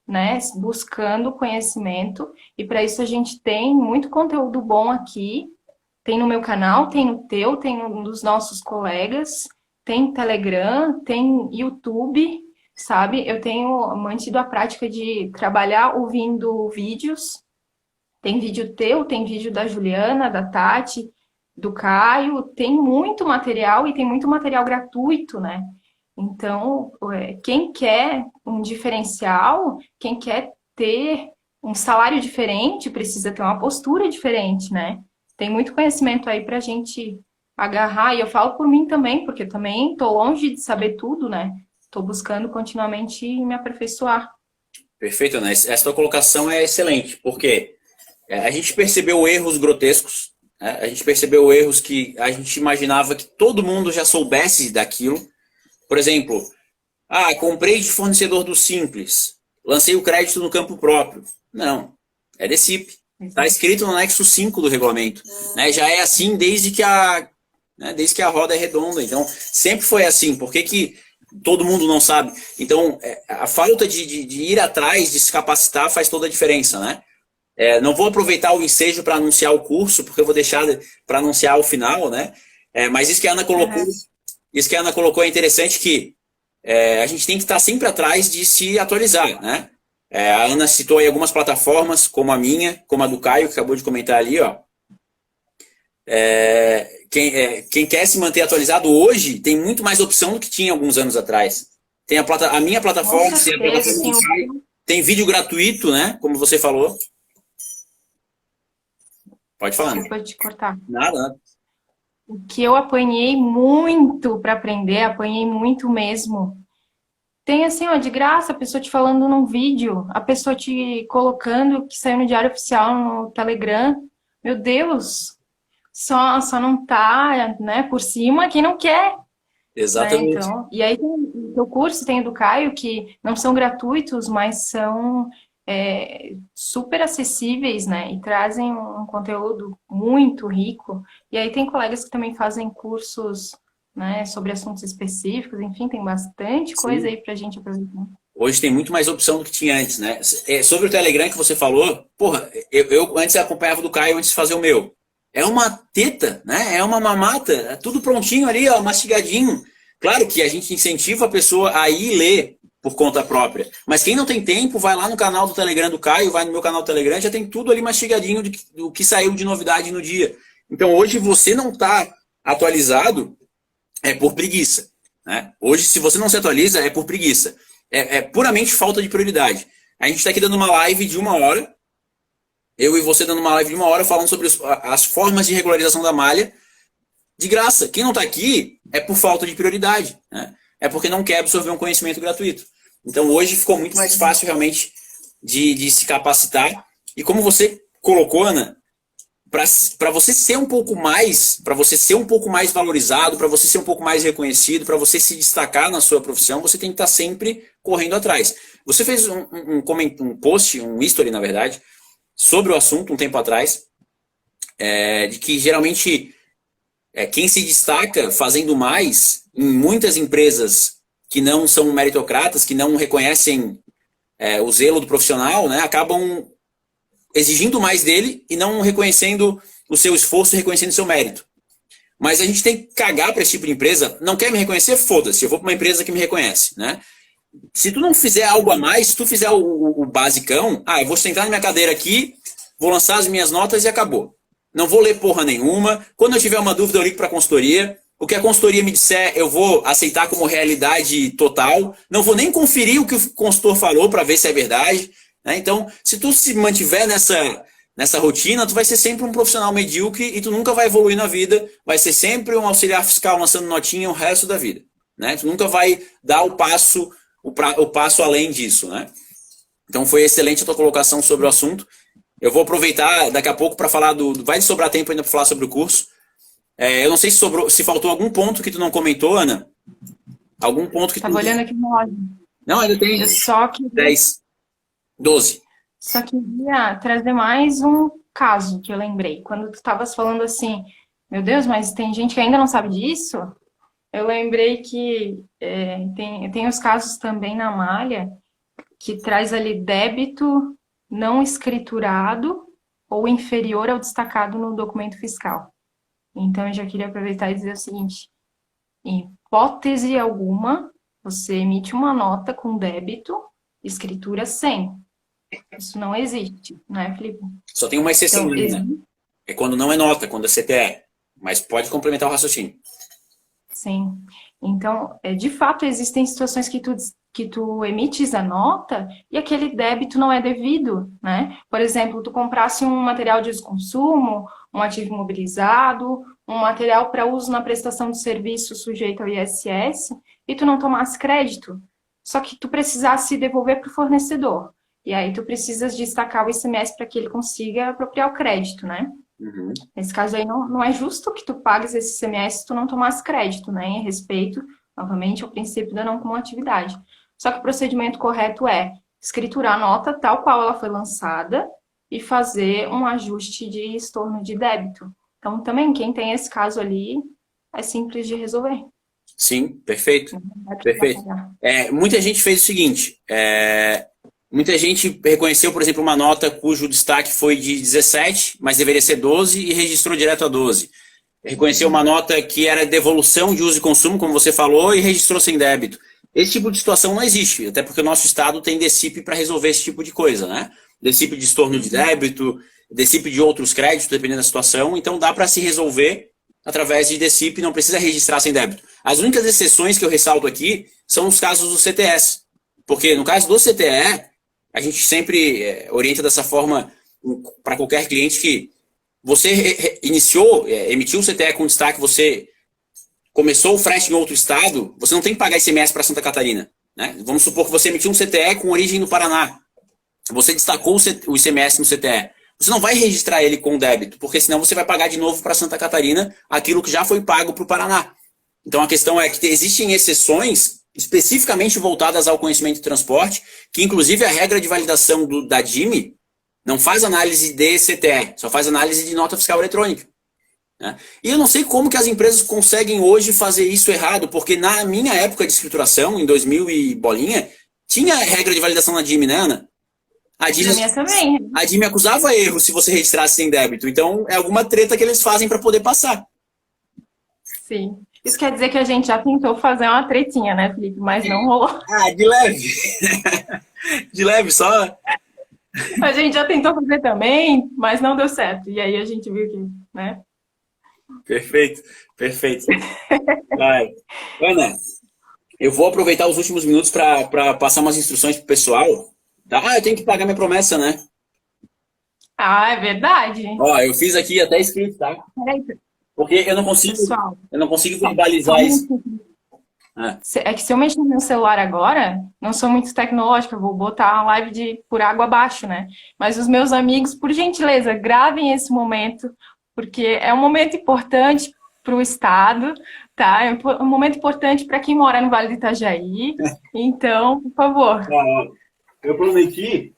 né, buscando conhecimento. E para isso a gente tem muito conteúdo bom aqui. Tem no meu canal, tem no teu, tem no dos nossos colegas, tem Telegram, tem YouTube, sabe? Eu tenho mantido a prática de trabalhar ouvindo vídeos. Tem vídeo teu, tem vídeo da Juliana, da Tati, do Caio, tem muito material e tem muito material gratuito, né? Então, quem quer um diferencial, quem quer ter um salário diferente, precisa ter uma postura diferente, né? Tem muito conhecimento aí pra gente agarrar, e eu falo por mim também, porque eu também tô longe de saber tudo, né? Tô buscando continuamente me aperfeiçoar. Perfeito, né? Essa tua colocação é excelente, porque a gente percebeu erros grotescos, né? A gente percebeu erros que a gente imaginava que todo mundo já soubesse daquilo. Por exemplo, comprei de fornecedor do Simples, lancei o crédito no campo próprio. Não, é DCIP. Está escrito no anexo 5 do regulamento. Né? Já é assim desde que a roda é redonda. Então, sempre foi assim. Por que todo mundo não sabe? Então, a falta de ir atrás, de se capacitar, faz toda a diferença, né? Não vou aproveitar o ensejo para anunciar o curso, porque eu vou deixar para anunciar ao final, né? Mas isso que a Ana colocou é interessante, que a gente tem que estar sempre atrás de se atualizar, né? A Ana citou aí algumas plataformas, como a minha, como a do Caio, que acabou de comentar ali, ó. Quem quer se manter atualizado hoje tem muito mais opção do que tinha alguns anos atrás. Tem a minha plataforma, tem a plataforma do Caio, tem vídeo gratuito, né? Como você falou. Pode falar. Desculpa te cortar. Nada. O que eu apanhei muito para aprender, apanhei muito mesmo. Tem assim, ó, de graça, a pessoa te falando num vídeo, a pessoa te colocando que saiu no Diário Oficial, no Telegram. Meu Deus, só não tá, né, por cima quem não quer. Exatamente. Né? Então, e aí tem o teu curso, tem o do Caio, que não são gratuitos, mas são super acessíveis, né? E trazem um conteúdo muito rico. E aí tem colegas que também fazem cursos, né, sobre assuntos específicos, enfim, tem bastante coisa aí pra gente aproveitar. Hoje tem muito mais opção do que tinha antes, né? Sobre o Telegram que você falou, porra, eu antes acompanhava do Caio antes de fazer o meu. É uma teta, né? É uma mamata, é tudo prontinho ali, ó, mastigadinho. Claro que a gente incentiva a pessoa a ir ler por conta própria. Mas quem não tem tempo, vai lá no canal do Telegram do Caio, vai no meu canal do Telegram, já tem tudo ali mastigadinho do que saiu de novidade no dia. Então hoje você não está atualizado é por preguiça. Né? Hoje, se você não se atualiza, é por preguiça. É puramente falta de prioridade. A gente está aqui dando uma live de 1 hora, eu e você dando uma live de 1 hora falando sobre as formas de regularização da malha de graça. Quem não está aqui é por falta de prioridade. Né? É porque não quer absorver um conhecimento gratuito. Então hoje ficou muito mais fácil realmente de se capacitar. E como você colocou, Ana, para você ser um pouco mais, para você ser um pouco mais valorizado, para você ser um pouco mais reconhecido, para você se destacar na sua profissão, você tem que estar sempre correndo atrás. Você fez um post, um history, na verdade, sobre o assunto um tempo atrás, de que geralmente quem se destaca fazendo mais em muitas empresas que não são meritocratas, que não reconhecem o zelo do profissional, né, acabam exigindo mais dele e não reconhecendo o seu esforço e reconhecendo o seu mérito. Mas a gente tem que cagar para esse tipo de empresa. Não quer me reconhecer? Foda-se, eu vou para uma empresa que me reconhece. Né? Se tu não fizer algo a mais, se tu fizer o basicão, eu vou sentar na minha cadeira aqui, vou lançar as minhas notas e acabou. Não vou ler porra nenhuma. Quando eu tiver uma dúvida, eu ligo para a consultoria. O que a consultoria me disser, eu vou aceitar como realidade total. Não vou nem conferir o que o consultor falou para ver se é verdade. Então, se tu se mantiver nessa rotina, tu vai ser sempre um profissional medíocre e tu nunca vai evoluir na vida, vai ser sempre um auxiliar fiscal lançando notinha o resto da vida. Né? Tu nunca vai dar o passo além disso. Né? Então foi excelente a tua colocação sobre o assunto. Eu vou aproveitar daqui a pouco para falar vai sobrar tempo ainda para falar sobre o curso. Eu não sei se faltou algum ponto que tu não comentou, Ana. Algum ponto que tu... Tava olhando aqui no relógio. Não, ainda tem 10. 12. Só queria trazer mais um caso que eu lembrei. Quando tu estavas falando assim, meu Deus, mas tem gente que ainda não sabe disso? Eu lembrei que tem os casos também na malha que traz ali débito não escriturado ou inferior ao destacado no documento fiscal. Então, eu já queria aproveitar e dizer o seguinte, em hipótese alguma, você emite uma nota com débito, escritura sem. Isso não existe, não é, Felipe? Só tem uma exceção, então, né? É quando não é nota, quando é CTE. Mas pode complementar o raciocínio. Sim. Então, de fato, existem situações que tu emites a nota e aquele débito não é devido, né? Por exemplo, tu comprasse um material de uso e consumo, um ativo imobilizado, um material para uso na prestação de serviço sujeito ao ISS e tu não tomasse crédito. Só que tu precisasse devolver para o fornecedor. E aí tu precisas destacar o ICMS para que ele consiga apropriar o crédito, né? Uhum. Nesse caso aí não é justo que tu pagues esse ICMS se tu não tomasse crédito, né? Em respeito, novamente, ao princípio da não cumulatividade. Só que o procedimento correto é escriturar a nota tal qual ela foi lançada e fazer um ajuste de estorno de débito. Então, também, quem tem esse caso ali, é simples de resolver. Sim, perfeito. Perfeito. Muita gente fez o seguinte, muita gente reconheceu, por exemplo, uma nota cujo destaque foi de 17, mas deveria ser 12 e registrou direto a 12. Reconheceu uma nota que era devolução de uso e consumo, como você falou, e registrou sem débito. Esse tipo de situação não existe, até porque o nosso estado tem DECIP para resolver esse tipo de coisa, né? DECIP de estorno de débito, DCIP de outros créditos, dependendo da situação, então dá para se resolver através de DCIP, não precisa registrar sem débito. As únicas exceções que eu ressalto aqui são os casos do CTS, porque no caso do CTE, a gente sempre orienta dessa forma para qualquer cliente que você emitiu o CTE com destaque, você começou o frete em outro estado, você não tem que pagar ICMS para Santa Catarina. Né? Vamos supor que você emitiu um CTE com origem no Paraná. Você destacou o ICMS no CTE. Você não vai registrar ele com débito, porque senão você vai pagar de novo para Santa Catarina aquilo que já foi pago para o Paraná. Então a questão é que existem exceções especificamente voltadas ao conhecimento de transporte, que inclusive a regra de validação da DIME não faz análise de CTE, só faz análise de nota fiscal eletrônica. Né? E eu não sei como que as empresas conseguem hoje fazer isso errado, porque na minha época de escrituração, em 2000 e bolinha, tinha regra de validação na DIME, né, Ana? A DIME acusava erro se você registrasse sem débito. Então, é alguma treta que eles fazem para poder passar. Sim. Isso quer dizer que a gente já tentou fazer uma tretinha, né, Felipe? Mas não rolou. Ah, de leve. De leve, só. A gente já tentou fazer também, mas não deu certo. E aí a gente viu que, né? Perfeito, perfeito. Vai. Ana, eu vou aproveitar os últimos minutos para passar umas instruções pro pessoal. Ah, eu tenho que pagar minha promessa, né? Ah, é verdade. Ó, eu fiz aqui até escrito, tá? Porque eu não consigo verbalizar isso. É que se eu mexer no meu celular agora, não sou muito tecnológica, vou botar uma live por água abaixo, né? Mas os meus amigos, por gentileza, gravem esse momento, porque é um momento importante para o Estado, tá? É um momento importante para quem mora no Vale do Itajaí. Então, por favor. Eu prometi.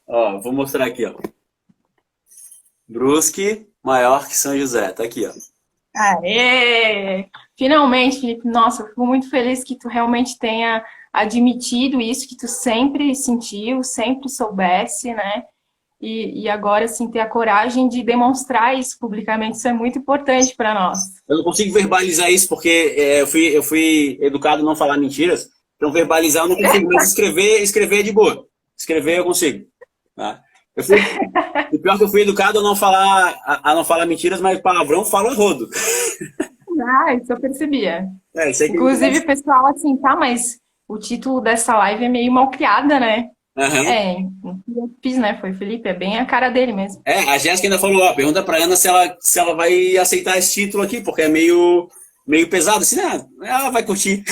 Ó, vou mostrar aqui, ó. Brusque maior que São José, tá aqui, ó. Aê! Finalmente, Felipe, nossa, eu fico muito feliz que tu realmente tenha admitido isso, que tu sempre sentiu, sempre soubesse, né? E agora, assim, ter a coragem de demonstrar isso publicamente, isso é muito importante para nós. Eu não consigo verbalizar isso porque eu fui educado a não falar mentiras, então verbalizar eu não consigo, mas escrever é de boa. Escrever eu consigo. Tá? O pior que eu fui educado a não falar mentiras, mas palavrão falo a rodo. Ah, isso eu percebia. Inclusive, o pessoal assim, tá, mas o título dessa live é meio mal criada, né? Uhum. Eu fiz, né? Foi o Felipe, é bem a cara dele mesmo. A Jéssica ainda falou, ó, pergunta pra Ana se ela vai aceitar esse título aqui, porque é meio pesado, assim, né? Ela vai curtir.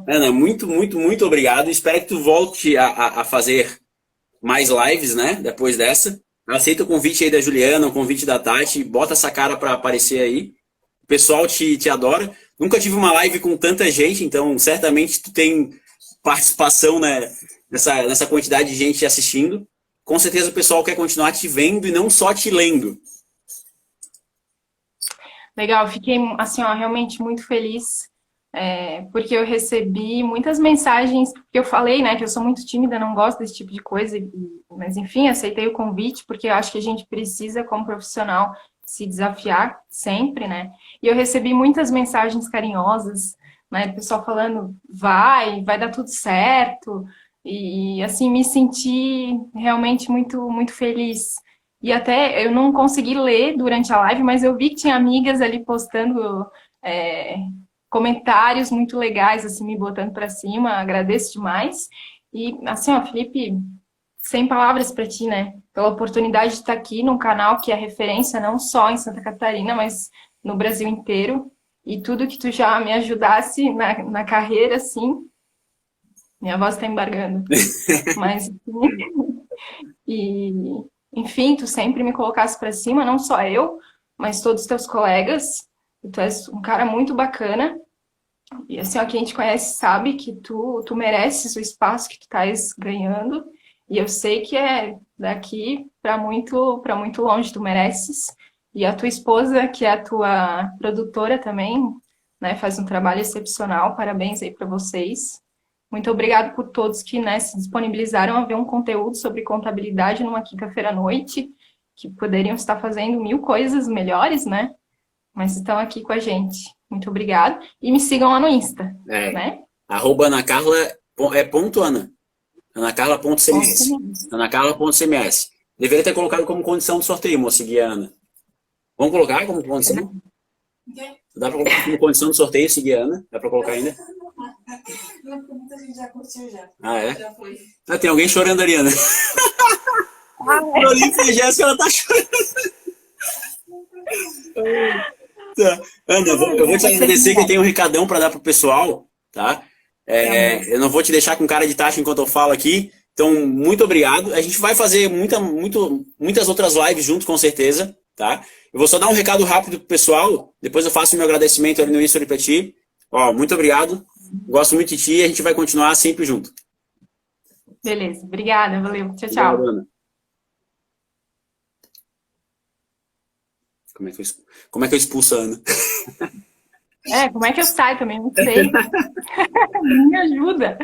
Ana, muito, muito, muito obrigado. Espero que tu volte a fazer mais lives, né? Depois dessa. Aceita o convite aí da Juliana, o convite da Tati. Bota essa cara para aparecer aí. O pessoal te adora. Nunca tive uma live com tanta gente, então certamente tu tem participação, né, nessa quantidade de gente assistindo. Com certeza o pessoal quer continuar te vendo e não só te lendo. Legal, fiquei assim, ó, realmente muito feliz. Porque eu recebi muitas mensagens, porque eu falei, né, que eu sou muito tímida, não gosto desse tipo de coisa, mas enfim, aceitei o convite, porque eu acho que a gente precisa, como profissional, se desafiar sempre, né, e eu recebi muitas mensagens carinhosas, né, do pessoal falando, vai dar tudo certo, e assim, me senti realmente muito, muito feliz. E até eu não consegui ler durante a live, mas eu vi que tinha amigas ali postando comentários muito legais, assim, me botando para cima, agradeço demais. E, assim, ó, Felipe, sem palavras para ti, né? Pela oportunidade de estar aqui num canal que é referência não só em Santa Catarina, mas no Brasil inteiro. E tudo que tu já me ajudasse na carreira, assim, minha voz está embargando. Mas, enfim, tu sempre me colocasse para cima, não só eu, mas todos os teus colegas. Tu és um cara muito bacana. E assim, ó, quem te conhece sabe que tu mereces o espaço que tu estás ganhando. E eu sei que é daqui para muito longe, tu mereces. E a tua esposa, que é a tua produtora também, né, faz um trabalho excepcional. Parabéns aí para vocês. Muito obrigado por todos que, né, se disponibilizaram a ver um conteúdo sobre contabilidade numa quinta-feira à noite, que poderiam estar fazendo 1000 coisas melhores, né? Mas estão aqui com a gente. Muito obrigado. E me sigam lá no Insta, né? @AnaCarla É ponto Ana. Anacarla.cms. Anacarla.cms. Deveria ter colocado como condição do sorteio, moça, seguir a Ana. Vamos colocar como condição? Dá pra colocar como condição do sorteio, seguir a Ana? Dá pra colocar ainda? Não, porque muita gente já curtiu já. Ah, é? Já foi. Ah, tem alguém chorando ali, Ana. Eu li pra Jéssica, ela tá chorando. Tá. Ana, eu vou te agradecer que eu tenho um recadão para dar pro pessoal, tá? Eu não vou te deixar com cara de taxa enquanto eu falo aqui. Então, muito obrigado. A gente vai fazer muitas outras lives junto, com certeza, tá? Eu vou só dar um recado rápido pro pessoal. Depois eu faço o meu agradecimento ali no Isso para ti. Ó, muito obrigado. Gosto muito de ti e a gente vai continuar sempre junto. Beleza, obrigada, valeu. Tchau, Obrigado, tchau. Ana. Como é que eu expulso a Ana? Como é que eu saio também? Não sei. Me ajuda.